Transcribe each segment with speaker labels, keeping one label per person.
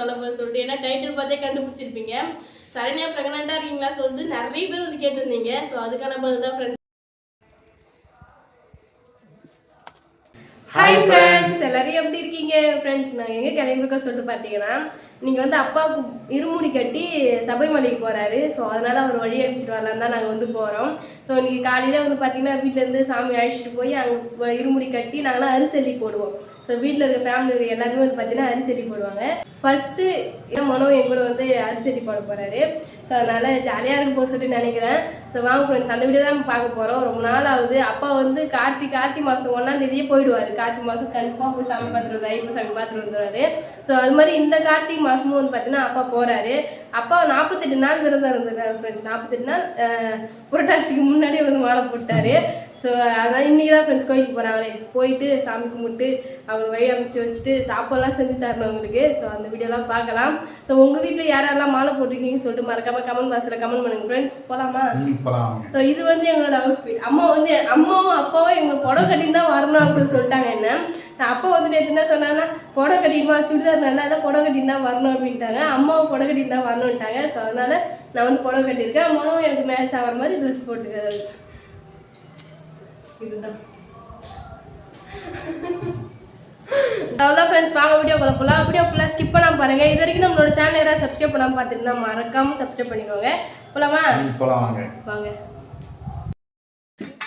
Speaker 1: சொல்ல போய் சொல்லிட்டு ஏன்னா டைட்டில் பார்த்தே கண்டுபிடிச்சிருப்பீங்க. சரண்யா ப்ரெக்னெண்ட்டாக இருக்கீங்களா சொல்லிட்டு நிறைய பேர் வந்து கேட்டிருந்தீங்க. ஸோ அதுக்கான பதில் தான் ஃப்ரெண்ட்ஸ். ஹாய் ஃப்ரெண்ட்ஸ், எல்லாரும் எப்படி இருக்கீங்க ஃப்ரெண்ட்ஸ்? நாங்கள் எங்கே கிளம்பிருக்கோம் சொல்லிட்டு பார்த்தீங்கன்னா, நீங்கள் வந்து அப்பாவுக்கு இருமுடி கட்டி சபரிமலைக்கு போகிறாரு. ஸோ அதனால் அவர் வழி அடிச்சுட்டு வரலான்னு தான் நாங்கள் வந்து போகிறோம். ஸோ இன்றைக்கி காலையில் வந்து பார்த்தீங்கன்னா வீட்டிலேருந்து சாமி அழைச்சிட்டு போய் அங்கே இருமுடி கட்டி நாங்களாம் அரிசல்லி போடுவோம். ஸோ வீட்டில் இருக்க ஃபேமிலி எல்லாருமே வந்து பார்த்தீங்கன்னா அரிசல்லி போடுவாங்க. ஃபஸ்ட்டு மனோ என் கூட வந்து அரிசல்லி போட போகிறாரு. ஸோ அதனால் ஜாலியாக இருக்கும் போது சொல்லிட்டு நினைக்கிறேன். ஸோ வாங்க ஃப்ரெண்ட்ஸ், அந்த வீடியோ தான் பார்க்க போகிறோம். ரொம்ப நாள் ஆகுது. அப்பா வந்து கார்த்திகை மாதம் 1ஆம் போயிடுவார். கார்த்திகை மாதம் கண்டிப்பாக போய் சாமி பார்த்துட்டு ஐப்போ சாமி பார்த்துட்டு வந்துடுவார். ஸோ அது மாதிரி இந்த கார்த்திகை மாதமும் வந்து பார்த்தீங்கன்னா அப்பா போகிறாரு. அப்பா 48 நாள் விரதம் இருந்திருக்காரு ஃப்ரெண்ட்ஸ். 48 நாள் புரட்டாசிக்கு முன்னாடியே வந்து மாலை போட்டார். ஸோ அதனால் இன்றைக்கி தான் ஃப்ரெண்ட்ஸ் கோயிலுக்கு போகிறாங்களே, போயிட்டு சாமி கும்பிட்டு அவர் வழி அமைச்சு வச்சுட்டு சாப்பாடுலாம் செஞ்சு தரணும் அவங்களுக்கு. ஸோ அந்த வீடியோலாம் பார்க்கலாம். ஸோ உங்கள் வீட்டில் யாரெல்லாம் மாலை போட்டிருக்கீங்கன்னு சொல்லிட்டு மறக்காமல் கமெண்ட் பாக்ஸில் கமெண்ட் பண்ணுங்க ஃப்ரெண்ட்ஸ். போகலாமா? ஸோ இது வந்து எங்களோட அவுட்ஃபிட். அம்மாவும் அப்பாவும் எங்களுக்கு புடவை கட்டின்னு தான் வரணும் அப்படின்னு சொல்லிட்டாங்க. என்ன அப்பா வந்து நேற்று என்ன சொன்னாங்கன்னா, புடவை கட்டிடுமா சுடிதார் நல்லா இல்லை, புடவை கட்டின்னு தான் வரணும் அப்படின்ட்டாங்க. அம்மாவும் புடவை கட்டின்னு தான் வரணுன்ட்டாங்க. ஸோ அதனால் நான் வந்து புடவை கட்டியிருக்கேன். அம்மாவும் எனக்கு மேட்ச் ஆகிற மாதிரி ட்ரெஸ் போட்டுக்கிறது. இதுதான் அவ்வளோதான் ஃப்ரெண்ட்ஸ். வாங்க வீடியோ போகலாம். வீடியோ ஃபுல்லாக ஸ்கிப் பண்ணாமல் பாருங்கள். இது வரைக்கும் நம்மளோட சேனல் யாராவது சப்ஸ்கிரைப் பண்ணாமல் பார்த்துருந்தா மறக்காமல் சப்ஸ்கிரைப் பண்ணிக்கோங்க. போகலாமா? வாங்க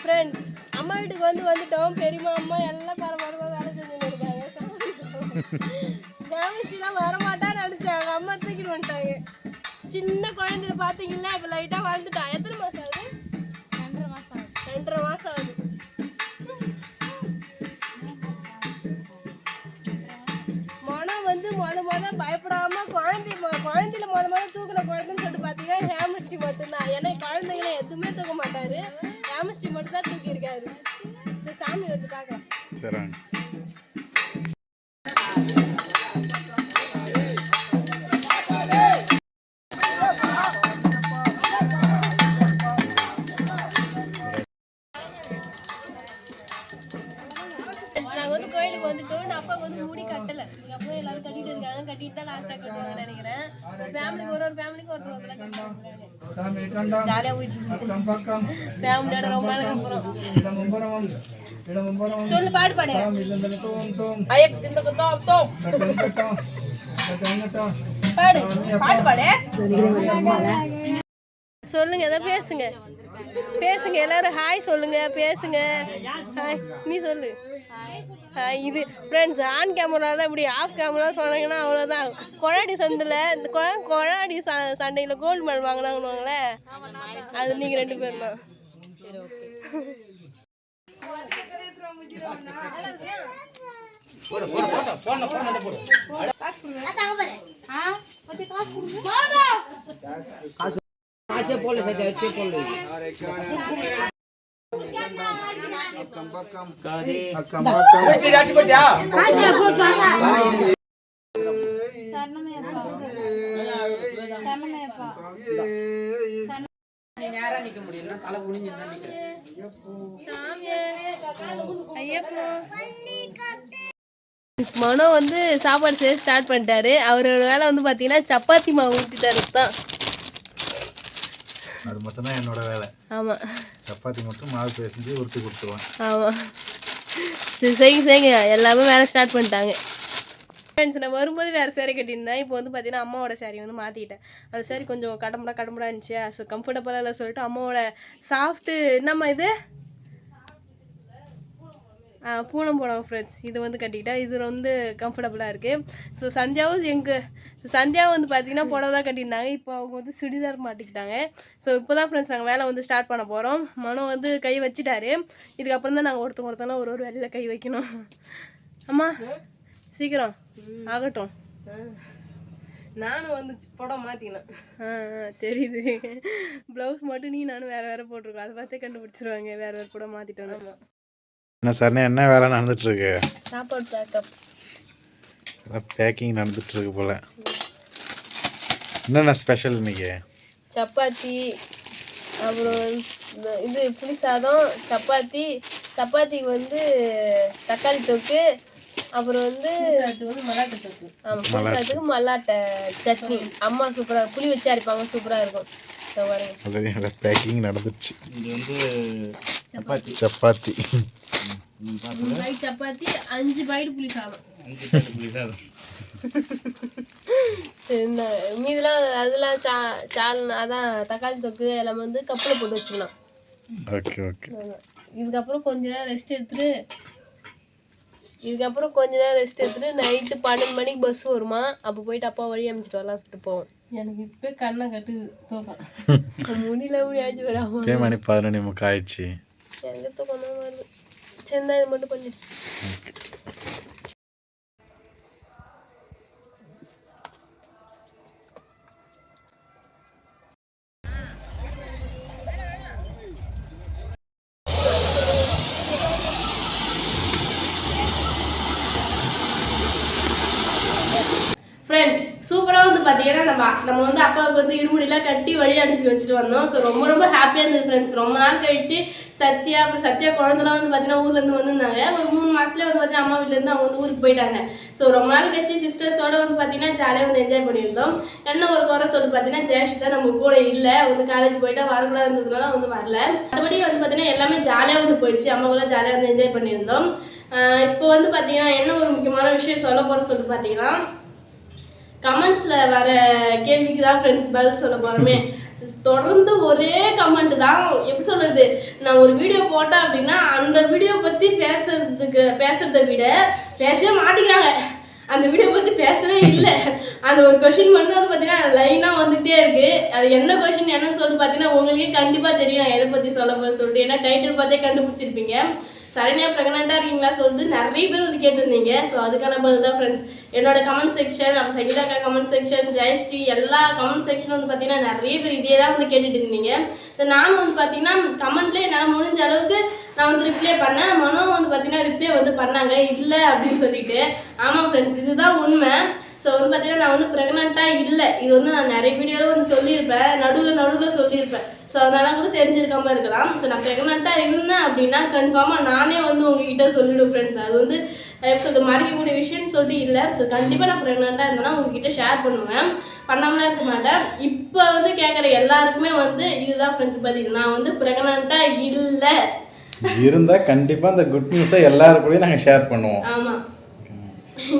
Speaker 1: ஃப்ரெண்ட்ஸ். அம்மா வீட்டுக்கு வந்துட்டோம். பெரியம்மா அம்மா எல்லாம் பரபரப்பாக வேலை செஞ்சுட்டு இருக்காங்க. ஃபேமிலிஸ்லாம் வரமாட்டான்னு நினச்சாங்க. அம்மா தூக்கிட்டு வந்துட்டாங்க. சின்ன குழந்தைய பார்த்தீங்களா, இப்போ லைட்டாக வாழ்ந்துட்டான். எத்தனை மாதம் ஆகுது? 2.5 மாதம் ஆகுது. மனம் வந்து மொத பயப்படாம குழந்தையில மொத தூக்கின குழந்தைன்னு சொல்லிட்டு பார்த்தீங்கன்னா ஹேமஸ்ரீ மட்டும்தான். ஏன்னா குழந்தைங்களை எதுவுமே தூக்க மாட்டாரு. ஹேமஸ்ரீ மட்டும் தான் தூக்கி இருக்காரு. இந்த சாமி வந்து பார்க்கலாம். கோயிலுக்கு வந்துட்டோம். அப்பாவுக்கு வந்து மூடி கட்டலை. எங்கள் அப்பா எல்லாரும் கட்டிட்டு இருக்காங்க. கட்டிட்டு தான் லாஸ்ட்டாக கட்டுவாங்கன்னு நினைக்கிறேன். ஃபேமிலிக்கு ஒரு ஃபேமிலிக்கு ஒருத்தர் ஜாலியாக போயிட்டு ஃபேமிலியோட ரொம்ப அப்புறம் சொல்லு பாடு பாடு பாடு பாடு சொல்லுங்க. எதாவது பேசுங்க எல்லாரும். ஹாய் சொல்லுங்க, பேசுங்க. ஹாய் நீ சொல்லு. இது ஃப்ரெண்ட்ஸ் ஆன் கேமராவில் இப்படி ஆஃப் கேமரா சொன்னீங்கன்னா அவ்வளோதான். கொழாடி சந்தில் இந்த கொழாடி சண்டையில் கோல்டு மெடல் வாங்கினாங்கன்னு அது நீங்கள் 2 பேரும் தான். மனோ வந்து சாப்பாடு செய்ய ஸ்டார்ட் பண்ணிட்டாரு. அவரோட வேலை வந்து பார்த்தீங்கன்னா சப்பாத்தி மாவு ஊற்றிட்டாரு தான்.
Speaker 2: அது மட்டும் தான் என்னோட வேலை.
Speaker 1: ஆமாம்,
Speaker 2: சப்பாத்தி மட்டும் மாவு பேசி உருட்டி கொடுத்துருவேன்.
Speaker 1: ஆமாம், சரி செய்யுங்க. எல்லாமே வேலை ஸ்டார்ட் பண்ணிட்டாங்க ஃப்ரெண்ட்ஸ். நான் வரும்போது வேறு சேரீ கட்டியிருந்தேன். இப்போ வந்து பார்த்தீங்கன்னா அம்மாவோட சேரீ வந்து மாற்றிட்டேன். அந்த சேரீ கொஞ்சம் கடமுடா இருந்துச்சு. ஸோ கம்ஃபர்டபுளாக இல்லை சொல்லிட்டு அம்மாவோட சாஃப்ட்டு என்னம்மா இது பூனம் போடுவோம் ஃப்ரெண்ட்ஸ். இது வந்து கட்டிக்கிட்டா இது வந்து கம்ஃபர்டபுளாக இருக்குது. ஸோ சந்தியாவும் வந்து பார்த்திங்கன்னா புடவை தான் கட்டியிருந்தாங்க. இப்போ அவங்க வந்து சுடிதார் மாட்டிக்கிட்டாங்க. ஸோ இப்போ தான் ஃப்ரெண்ட்ஸ் நாங்கள் வேலை வந்து ஸ்டார்ட் பண்ண போகிறோம். மனம் வந்து கை வச்சுட்டாரு. இதுக்கப்புறம் தான் நாங்கள் ஒருத்தவங்க ஒரு வேலையில் கை வைக்கணும். அம்மா சீக்கிரம் ஆகட்டும். நானும் வந்து புடவை மாற்றிக்கினேன். தெரியுது. ப்ளவுஸ் மட்டும் நானும் வேறு போட்டிருக்கோம். அதை பார்த்தே கண்டுபிடிச்சிருவாங்க. வேறு புடவை மாற்றிட்டோம்.
Speaker 2: என்ன சார், என்ன வேலை நடந்துட்டு இருக்கு?
Speaker 1: சாப்பாடு பேக்கப்
Speaker 2: பேக்கிங் நடந்துட்டு இருக்கு போல. என்னென்ன ஸ்பெஷல் இன்னைக்கு?
Speaker 1: சப்பாத்தி, அப்புறம் இது புளி சாதம், சப்பாத்திக்கு வந்து தக்காளி தொக்கு, அப்புறம் வந்து மல்லாட்டை சட்னி. ஆமாம், புளிசாதத்துக்கு மல்லாட்டை சட்னி. அம்மா சூப்பராக புளி வச்சு அரைப்பாங்க, சூப்பராக இருக்கும்.
Speaker 2: பாருங்க பேக்கிங் நடந்துச்சு.
Speaker 3: இது வந்து
Speaker 2: சப்பாத்தி
Speaker 1: சப்பாத்தி 5 பாக்கெட் புளி சாதம். மீதெல்லாம் அதெல்லாம் சால்னா அதான் தக்காளி தொக்கு எல்லாமே வந்து கப்பில் போட்டு வச்சுக்கலாம்.
Speaker 2: Okay okay.
Speaker 1: இதுக்கப்புறம் கொஞ்ச நேரம் ரெஸ்ட் எடுத்துட்டு நைட்டு 12 மணிக்கு பஸ் வருமா, அப்போ போயிட்டு அப்பா வழி அமைச்சிட்டு வரலாம் சொல்லிட்டு போவோம். எனக்கு இப்போ கண்ணை கட்டுது தூக்கம். முடியாச்சு வராம
Speaker 2: மணி 11:45 ஆயிடுச்சு.
Speaker 1: எனக்கு தூக்கம் தான் வருது. சரி தான், இது மட்டும் பண்ணிட்டு ஃப்ரெண்ட்ஸ். சூப்பராக வந்து பார்த்தீங்கன்னா நம்ம வந்து அப்பாவுக்கு வந்து இருமுடிலாம் கட்டி வழி அனுப்பி வச்சுட்டு வந்தோம். ஸோ ரொம்ப ரொம்ப ஹாப்பியாக இருந்தது ஃப்ரெண்ட்ஸ். ரொம்ப நாள் கழிச்சு சத்யா குழந்தைலாம் வந்து பார்த்தீங்கன்னா ஊர்லேருந்து வந்திருந்தாங்க. ஒரு 3 மாதத்துல வந்து பார்த்தீங்கன்னா அம்மா வீட்டிலேருந்து அவங்க வந்து ஊருக்கு போயிட்டாங்க. ஸோ ரொம்ப நாள் கழிச்சு சிஸ்டர்ஸோட வந்து பார்த்தீங்கன்னா ஜாலியாக வந்து என்ஜாய் பண்ணியிருந்தோம். என்ன ஒரு குறை சொல்லிட்டு பார்த்தீங்கன்னா ஜெயஷ் தான் நம்ம கூட இல்லை, வந்து காலேஜ் போயிட்டா வரக்கூடாது இருந்ததுனால வந்து வரல. மற்றபடி வந்து பார்த்தீங்கன்னா எல்லாமே ஜாலியாக வந்து போயிடுச்சு. அம்மாவெல்லாம் ஜாலியாக வந்து என்ஜாய் பண்ணியிருந்தோம். இப்போ வந்து பார்த்தீங்கன்னா என்ன ஒரு முக்கியமான விஷயம் சொல்ல போகிற சொல்லிட்டு பார்த்தீங்கன்னா கமெண்ட்ஸில் வர கேள்விக்கு தான் ஃப்ரெண்ட்ஸ் பதில் சொல்ல போகிறோமே. தொடர்ந்து ஒரே கமெண்ட் தான். எப்படி சொல்கிறது, நான் ஒரு வீடியோ போட்டேன் அப்படின்னா அந்த வீடியோ பற்றி பேசுறதை விட பேசவே மாட்டேங்கிறாங்க. அந்த வீடியோ பற்றி பேசவே இல்லை. அந்த ஒரு கொஷின் மட்டும் வந்து பார்த்தீங்கன்னா லைனாக வந்துகிட்டே இருக்குது. அது என்ன கொஷின் என்னன்னு சொல்லிட்டு பார்த்தீங்கன்னா உங்களுக்கே கண்டிப்பாக தெரியும் எதை பற்றி சொல்லிட்டு. ஏன்னா டைட்டில் பார்த்தே கண்டுபிடிச்சிருப்பீங்க. சரண்யா ப்ரெக்னெண்ட்டாக இருக்கீங்களா சொல்லிட்டு நிறைய பேர் வந்து கேட்டிருந்தீங்க. ஸோ அதுக்கான பதில் தான் ஃப்ரெண்ட்ஸ். என்னோட கமெண்ட் செக்ஷன், அப்போ சங்கீதாக்கா கமெண்ட் செக்ஷன், ஜெயஸ்ரீ எல்லா கமெண்ட் செக்ஷனும் வந்து பார்த்தீங்கன்னா நிறைய பேர் இதே தான் வந்து கேட்டுட்டு இருந்தீங்க. ஸோ நானும் வந்து பார்த்தீங்கன்னா கமெண்ட்லேயே என்னால் முடிஞ்ச அளவுக்கு நான் வந்து ரிப்ளை பண்ணேன். மனோ வந்து பார்த்தீங்கன்னா ரிப்ளை வந்து பண்ணாங்க இல்லை அப்படின்னு சொல்லிட்டு. ஆமாம் ஃப்ரெண்ட்ஸ், இதுதான் உண்மை. ஸோ வந்து பார்த்தீங்கன்னா நான் வந்து ப்ரெக்னெண்ட்டாக இல்லை, இது வந்து நான் நிறைய வீடியோவில் வந்து சொல்லியிருப்பேன், நடுவில் சொல்லியிருப்பேன். ஸோ அதனால கூட தெரிஞ்சிருக்காம இருக்கலாம். ஸோ நான் ப்ரெக்னெண்ட்டாக இருந்தேன் அப்படின்னா கன்ஃபார்மாக நானே வந்து உங்ககிட்ட சொல்லிவிடுவேன் ஃப்ரெண்ட்ஸ். அது வந்து மறைக்கக்கூடிய விஷயம்னு சொல்லிட்டு இல்லை. ஸோ கண்டிப்பாக நான் ப்ரெக்னெண்ட்டாக இருந்தேன்னா உங்ககிட்ட ஷேர் பண்ணுவேன், பண்ணாமலாம் இருக்க மாட்டேன். இப்போ வந்து கேட்குற எல்லாருக்குமே வந்து இதுதான் ஃப்ரெண்ட்ஸ் பதில். நான் வந்து ப்ரெக்னெண்ட்டாக இல்லை.
Speaker 2: இருந்தால் கண்டிப்பாக அந்த குட் நியூஸை எல்லாருக்கூடயும் நாங்கள் ஷேர் பண்ணுவோம்.
Speaker 1: ஆமாம்,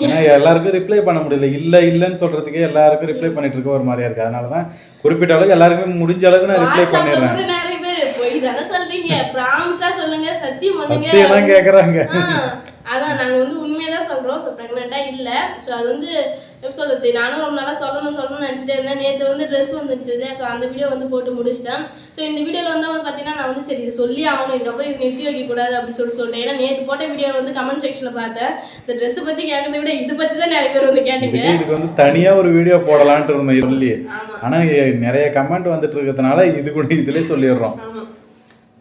Speaker 2: ஏன்னா எல்லாருக்கும் ரிப்ளை பண்ண முடியல. இல்லைன்னு சொல்றதுக்கே எல்லாருக்கும் ரிப்ளை பண்ணிட்டு இருக்க ஒரு மாதிரியா இருக்கு. அதனால தான் குறிப்பிட்ட அளவுக்கு எல்லாருக்குமே முடிஞ்ச அளவுக்கு நான் ரிப்ளை பண்ணிடுறேன்.
Speaker 1: நிறைய பேர் போய் தானே சொல்றீங்க, ப்ராமிஸா சொல்லுங்க, சத்தியம் பண்ணுங்க,
Speaker 2: சத்தியம்லாம் கேக்குறாங்க.
Speaker 1: அதான் நாங்க வந்து உண்மையை தான் சொல்றோம். ஸோ ப்ரெக்னெண்டா இல்ல. ஸோ அது வந்து எப்படி சொல்றது, நானும் ரொம்ப நாளாக சொல்லணும்னு நினச்சிட்டே இருந்தேன். நேற்று வந்து ட்ரெஸ் வந்துருச்சு. ஸோ அந்த வீடியோ வந்து போட்டு முடிச்சிட்டேன். ஸோ இந்த வீடியோவில் வந்து பார்த்தீங்கன்னா நான் வந்து சரி இது சொல்லி ஆகணும், இதுக்கப்புறம் இது நிறுத்தி வைக்கக்கூடாது அப்படின்னு சொல்லிட்டேன். ஏன்னா நேற்று போட்ட வீடியோ வந்து கமெண்ட் செக்ஷனில் பார்த்தேன், இந்த ட்ரெஸ்ஸை பற்றி கேட்கறத விட இது பற்றி தான் நிறைய பேர் வந்து கேட்டீங்க.
Speaker 2: இதுக்கு வந்து தனியாக ஒரு வீடியோ போடலான்ட்டு இருந்தோம் சொல்லி. ஆனால் நிறைய கமெண்ட் வந்துட்டு இருக்கிறதுனால இது கூட இதுலேயே சொல்லிடுறோம்.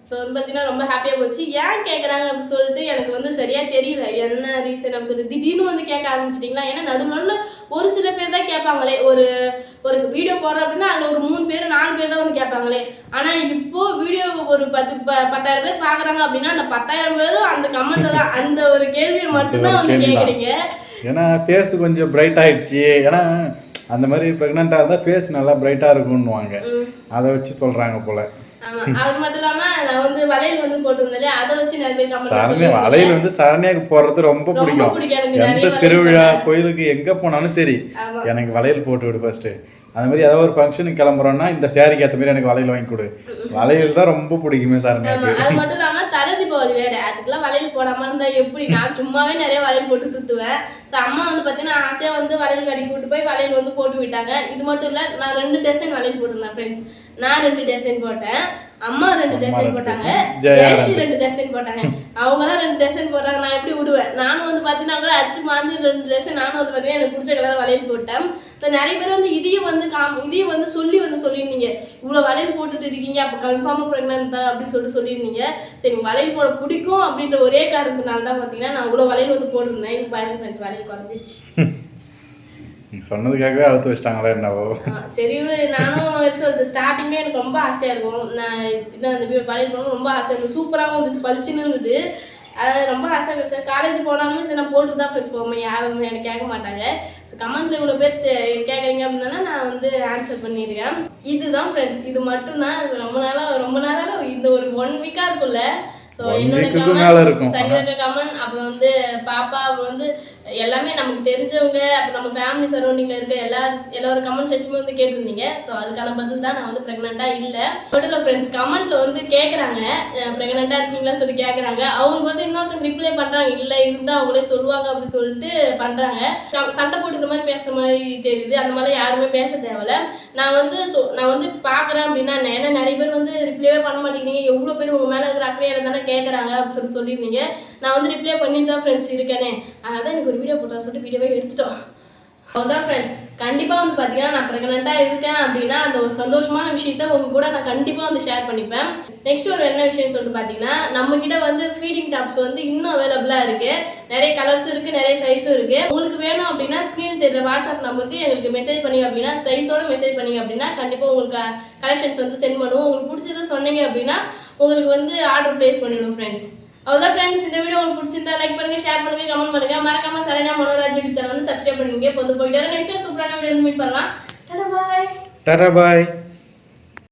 Speaker 1: ஸோ வந்து பார்த்தீங்கன்னா ரொம்ப ஹாப்பியாக போச்சு. ஏன் கேட்குறாங்க அப்படின்னு சொல்லிட்டு எனக்கு வந்து சரியாக தெரியல என்ன ரீசன் அப்படின்னு சொல்லிட்டு. திடீர்னு வந்து கேட்க ஆரம்பிச்சிட்டிங்களா? ஏன்னா நடுநடுவில் ஒரு சில பேர் தான் கேட்பாங்களே. ஒரு வீடியோ போடுறோம் அப்படின்னா அதில் ஒரு 3 பேர் 4 பேர் தான் வந்து கேட்பாங்களே. ஆனால் இப்போது வீடியோ ஒரு 10,000 பேர் பார்க்குறாங்க அப்படின்னா அந்த 10,000 பேரும் அந்த கமெண்ட்டில் தான் அந்த ஒரு கேள்வியை மட்டும்தான் வந்து கேட்குறீங்க.
Speaker 2: ஏன்னா ஃபேஸ் கொஞ்சம் பிரைட் ஆகிடுச்சு. ஏன்னா அந்த மாதிரி ப்ரெக்னெண்ட்டாக இருந்தால் ஃபேஸ் நல்லா பிரைட்டாக இருக்கும்னுவாங்க. அதை வச்சு சொல்கிறாங்க போல்.
Speaker 1: அது மட்டும் இல்லாம நான் வந்து வளையல் வந்து போட்டுருந்தேன், அதை வச்சு நிறைய பேர் கமெண்ட்.
Speaker 2: வளையல் வந்து சரண்யாக்கு போடுறது ரொம்ப பிடிக்கும். எந்த திருவிழா கோயிலுக்கு எங்க போனாலும் சரி எனக்கு வளையல் போட்டு விடு ஃபர்ஸ்ட். அந்த மாதிரி ஏதாவது ஒரு ஃபங்க்ஷனுக்கு கிளம்புறோம்னா இந்த சேரீக்கு ஏற்ற மாதிரி எனக்கு வளையல் வாங்கி கொடு. வளையல் தான் ரொம்ப பிடிக்குமே சரண்யாக்கு. அது
Speaker 1: மட்டும் இல்லாம தலை தீபாவளி வேற, அதுக்கெல்லாம் வளையல் போடாம இருந்தா எப்படி? நான் சும்மாவே நிறைய வளையல் போட்டு சுத்துவேன். அம்மா வந்து பார்த்தீங்கன்னா ஆசையாக வந்து வளையல் கடைக்கு கூட்டு போய் வளையல் வந்து போட்டு விட்டாங்க. இது மட்டும் இல்லை, நான் 2 டிசைன் வளையல் போட்டிருந்தேன் ஃப்ரெண்ட்ஸ். நான் 2 டிசைன் போட்டேன், அம்மா 2 டிசைன் போட்டாங்க, ஜெயஸ்ரீ 2 டிசைன் போட்டாங்க. அவங்க தான் 2 டிசைன் போடுறாங்க, நான் எப்படி விடுவேன்? நானும் வந்து பார்த்தீங்கன்னா கூட அடிச்சு மாந்து 2 டிசைன் நானும் வந்து பார்த்தீங்கன்னா எனக்கு பிடிச்ச கலர் வளையல் போட்டேன். ஸோ நிறைய பேர் வந்து இதையும் வந்து சொல்லியிருந்தீங்க, இவ்வளோ வளையல் போட்டுட்டு இருக்கீங்க, அப்போ கன்ஃபார்மாக ப்ரெக்னென்ட் தான் அப்படின்னு சொல்லியிருந்தீங்க. சரி வளையல் போட பிடிக்கும் அப்படின்ற ஒரே காரணத்தினால தான் பார்த்தீங்கன்னா நான் இவ்வளோ வளையல் வந்து போட்டிருந்தேன். இப்போ பாருங்க ஃப்ரெண்ட்ஸ், வளையல் குறைஞ்சிச்சு.
Speaker 2: சொன்னதுக்காகவே அழுத்து வச்சிட்டாங்களா என்னவோ.
Speaker 1: சரி, நானும் ஸ்டார்டிங்கே எனக்கு ரொம்ப ஆசையாக இருக்கும். நான் இந்த வளையல் போடணும் ரொம்ப ஆசையாக இருந்தது. சூப்பராகவும் இருந்துச்சு, பளிச்சுன்னு இருந்தது. அதாவது ரொம்ப ஆசை சார். காலேஜ் போனாலுமே சரி நான் போட்டு தான் ஃப்ரெண்ட்ஸ் போவேன், யாரும் எனக்கு கேட்க மாட்டாங்க. ஸோ கமெண்ட்ல இவ்வளோ பேர் கேட்குறீங்க அப்படின்னா நான் வந்து ஆன்சர் பண்ணியிருக்கேன். இதுதான் ஃப்ரெண்ட்ஸ், இது மட்டும்தான். ரொம்ப நாளாக இந்த ஒரு 1 வீக்காக இருக்கும்ல. ஸோ என்னோட கமெண்ட், சங்கீதா கமெண்ட், அப்புறம் வந்து பாப்பா, அப்புறம் வந்து எல்லாமே நமக்கு தெரிஞ்சவங்க, அப்புறம் நம்ம ஃபேமிலி சரௌண்டிங்கில் இருக்க எல்லாரும் கமெண்ட் செக்ஷனுமே வந்து கேட்டிருந்தீங்க. ஸோ அதுக்கான பதில் தான் நான் வந்து ப்ரெக்னெண்ட்டாக இல்லை. மட்டும் ஃப்ரெண்ட்ஸ் கமெண்ட்டில் வந்து கேட்குறாங்க, ப்ரெக்னெண்ட்டாக இருக்கீங்களா சொல்லி கேட்குறாங்க. அவங்களுக்கு வந்து இன்னொருத்தங்க ரிப்ளை பண்ணுறாங்க, இல்லை இருந்தால் அவங்களே சொல்லுவாங்க அப்படி சொல்லிட்டு பண்ணுறாங்க. சண்டை போட்டுக்கிற மாதிரி பேசுகிற மாதிரி தெரியுது. அந்த மாதிரி யாருமே பேச தேவையில்ல. நான் வந்து பார்க்குறேன் அப்படின்னா, ஏன்னா நிறைய பேர் வந்து ரிப்ளைவே பண்ண மாட்டேங்கிறீங்க, எவ்வளோ பேர் உங்கள் மேலே இருக்கிற அக்கறையால் தானே கேட்குறாங்க அப்படின்னு சொல்லியிருந்தீங்க. நான் வந்து ரிப்ளை பண்ணி தான் ஃப்ரெண்ட்ஸ் இருக்கேனே, அதனால தான் எனக்கு ஒரு வீடியோ போட்டா சொல்லிட்டு வீடியோவே எடுத்துட்டோம். அவ்வளோதான் ஃப்ரெண்ட்ஸ். கண்டிப்பாக வந்து பார்த்தீங்கன்னா நான் ப்ரெக்னெண்ட்டாக இருக்கேன் அப்படின்னா அந்த ஒரு சந்தோஷமான விஷயத்த உங்க கூட நான் கண்டிப்பாக வந்து ஷேர் பண்ணிப்பேன். நெக்ஸ்ட் ஒரு என்ன விஷயம்னு சொல்லிட்டு பார்த்தீங்கன்னா, நம்மக்கிட்ட வந்து ஃபீடிங் டாப்ஸ் வந்து இன்னும் அவைலபிளாக இருக்குது. நிறைய கலர்ஸும் இருக்குது, நிறைய சைஸும் இருக்குது. உங்களுக்கு வேணும் அப்படின்னா ஸ்க்ரீன் தெரியுற வாட்ஸ்அப் நம்பருக்கு எங்களுக்கு மெசேஜ் பண்ணிங்க அப்படின்னா, சைஸோட மெசேஜ் பண்ணிங்க அப்படின்னா கண்டிப்பாக உங்களுக்கு கலெக்ஷன்ஸ் வந்து சென்ட் பண்ணுவோம். உங்களுக்கு பிடிச்சதை சொன்னீங்க அப்படின்னா உங்களுக்கு வந்து ஆர்டர் ப்ளேஸ் பண்ணிவிடும் ஃப்ரெண்ட்ஸ். அவ்வளோதான் ஃப்ரெண்ட்ஸ். இந்த வீடியோ உங்களுக்கு பிடிச்சிருந்தா லைக் பண்ணுங்க, ஷேர் பண்ணுங்க, கமெண்ட் பண்ணுங்க. மறக்காம சரண்யா மனோராஜ் யூடியூப் சேனல் வந்து சப்ஸ்கிரைப் பண்ணுங்க. இப்போ வந்து போயிட்டு நெக்ஸ்ட் சூப்பரான வீடியோ வந்து மீட் பண்ணலாம். டாடா பாய்.